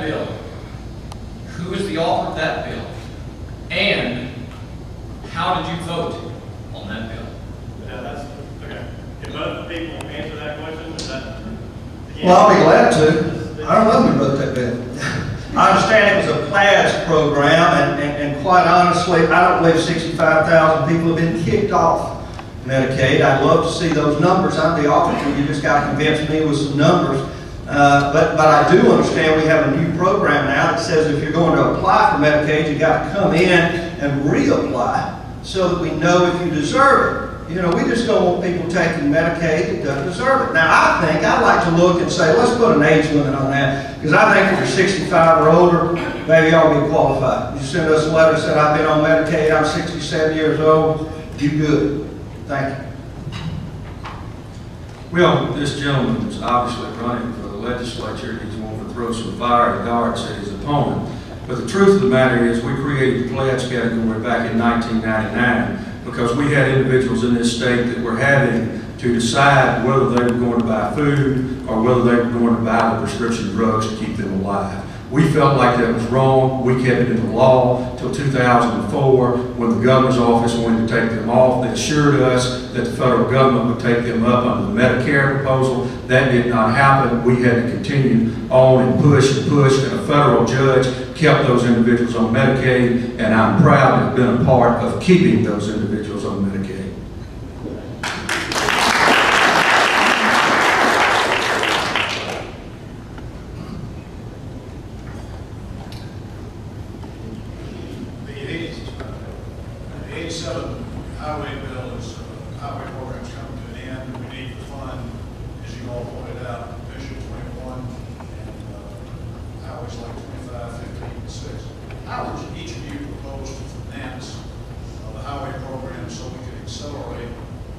bill? Who is the author of that bill? And how did you vote on that bill? Yeah, that's okay. Can both people answer that question? Is that, well, I'll be glad to. I don't know who wrote that bill. I understand it was a PLADS program, and quite honestly, I don't believe 65,000 people have been kicked off Medicaid. I'd love to see those numbers. I'm the auditor. You just got to convince me with some numbers. But I do understand we have a new program now that says if you're going to apply for Medicaid, you got to come in and reapply so that we know if you deserve it. You know, we just don't want people taking Medicaid that doesn't deserve it. Now, I'd like to look and say, let's put an age limit on that, because I think if you're 65 or older, maybe you ought to be qualified. You send us a letter that said, I've been on Medicaid, I'm 67 years old, you good. Thank you. Well, this gentleman is obviously running for the legislature. He's wanting to throw some fiery darts at his opponent. But the truth of the matter is we created the PLADS category back in 1999 because we had individuals in this state that were having to decide whether they were going to buy food or whether they were going to buy the prescription drugs to keep them alive. We felt like that was wrong. We kept it in the law until 2004 when the governor's office wanted to take them off. They assured us that the federal government would take them up under the Medicare proposal. That did not happen. We had to continue on and push, and a federal judge kept those individuals on Medicaid, and I'm proud to have been a part of keeping those individuals on Medicaid. Highway bill is highway programs coming to an end. We need to fund, as you all pointed out, Mission 21 and highways like 25, 15, and 6. How would each of you propose to finance the highway program so we can accelerate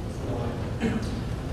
the full?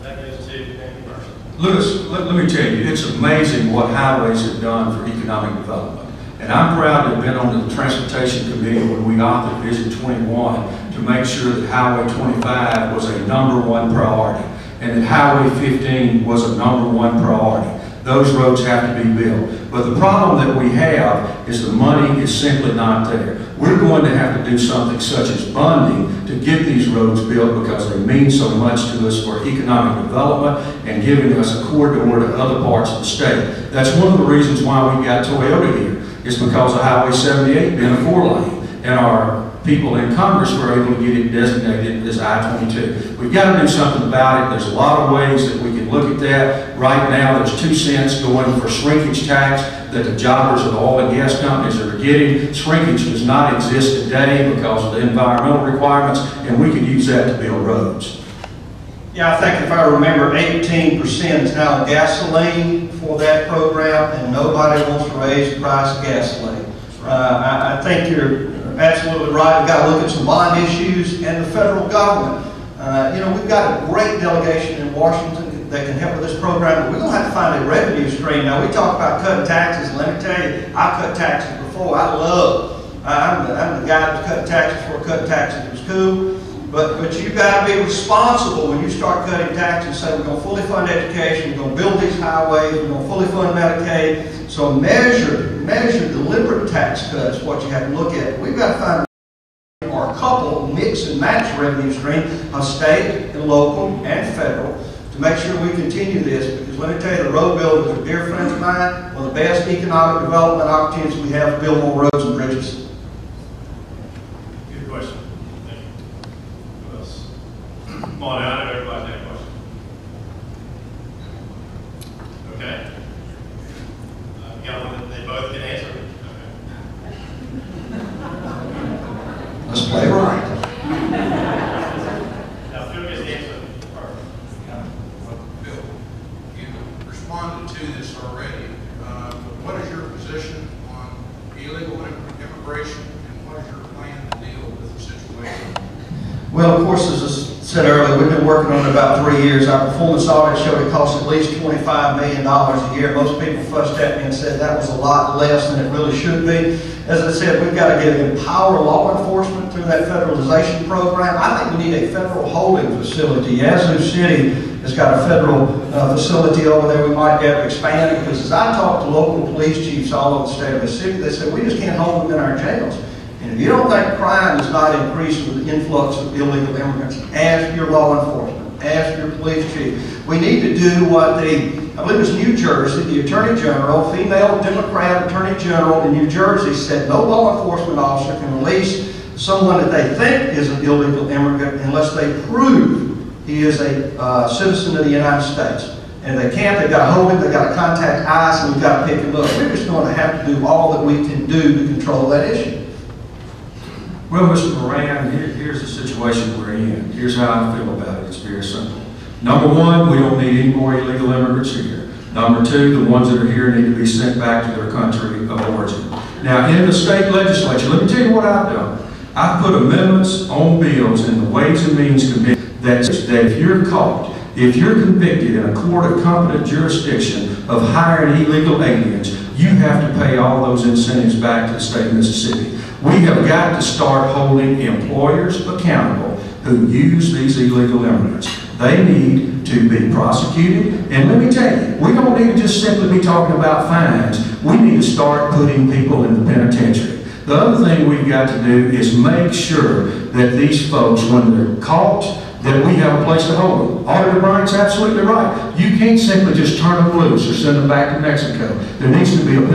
that goes to Andy first. Louis, let me tell you, it's amazing what highways have done for economic development. And I'm proud to have been on the Transportation Committee when we authored Vision 21 to make sure that Highway 25 was a #1 priority and that Highway 15 was a #1 priority. Those roads have to be built. But the problem that we have is the money is simply not there. We're going to have to do something such as bonding to get these roads built because they mean so much to us for economic development and giving us a corridor to other parts of the state. That's one of the reasons why we got Toyota here. It's because of Highway 78 being a 4-lane, and our people in Congress were able to get it designated as I-22. We've got to do something about it. There's a lot of ways that we can look at that. Right now, there's 2 cents going for shrinkage tax that the jobbers of the oil and gas companies are getting. Shrinkage does not exist today because of the environmental requirements, and we could use that to build roads. Yeah, I think if I remember, 18% is now gasoline for that program, and nobody wants to raise the price of gasoline. I think you're absolutely right. We've got to look at some bond issues and the federal government. You know, we've got a great delegation in Washington that can help with this program, but we're going to have to find a revenue stream. Now, we talk about cutting taxes, and let me tell you, I've cut taxes before. I'm the guy that's cut taxes before cutting taxes was cool. But you've got to be responsible when you start cutting taxes. Say we're going to fully fund education, we're going to build these highways, we're going to fully fund Medicaid. So measure deliberate tax cuts, what you have to look at. We've got to find or a couple mix and match revenue stream of state and local and federal to make sure we continue this. Because let me tell you, the road builders are dear friends of mine. One of the best economic development opportunities we have to build more roads and bridges. Good question. Come on out, everybody's got a question. Okay. Got one that they both can answer. Okay. Let's play right. Now, Phil gets the answer first. Bill, you responded to this already. What is your position on illegal immigration, and what is your plan to deal with the situation? Well, of course, as I said earlier, we've been working on it about 3 years. Our performance audit showed it costs at least $25 million a year. Most people fussed at me and said that was a lot less than it really should be. As I said, we've got to empower law enforcement through that federalization program. I think we need a federal holding facility. Yazoo City has got a federal facility over there. We might have to expand it, because as I talk to local police chiefs all over the state of Mississippi, they say we just can't hold them in our jails. And if you don't think crime is not increasing with the influx of illegal immigrants, ask your law enforcement, ask your police chief. We need to do what I believe it was New Jersey, the Attorney General, female Democrat Attorney General in New Jersey said no law enforcement officer can release someone that they think is an illegal immigrant unless they prove he is a citizen of the United States. And if they can't, they've got to hold him, they've got to contact ICE, and we've got to pick him up. We're just going to have to do all that we can do to control that issue. Well, Mr. Moran, here's the situation we're in. Here's how I feel about it. It's very simple. Number one, we don't need any more illegal immigrants here. Number two, the ones that are here need to be sent back to their country of origin. Now, in the state legislature, let me tell you what I've done. I've put amendments on bills in the Ways and Means Committee that if you're caught, if you're convicted in a court of competent jurisdiction of hiring illegal aliens, you have to pay all those incentives back to the state of Mississippi. We have got to start holding employers accountable who use these illegal immigrants. They need to be prosecuted. And let me tell you, we don't need to just simply be talking about fines. We need to start putting people in the penitentiary. The other thing we've got to do is make sure that these folks, when they're caught, that we have a place to hold them. Auditor Bryant's absolutely right. You can't simply just turn them loose or send them back to Mexico. There needs to be a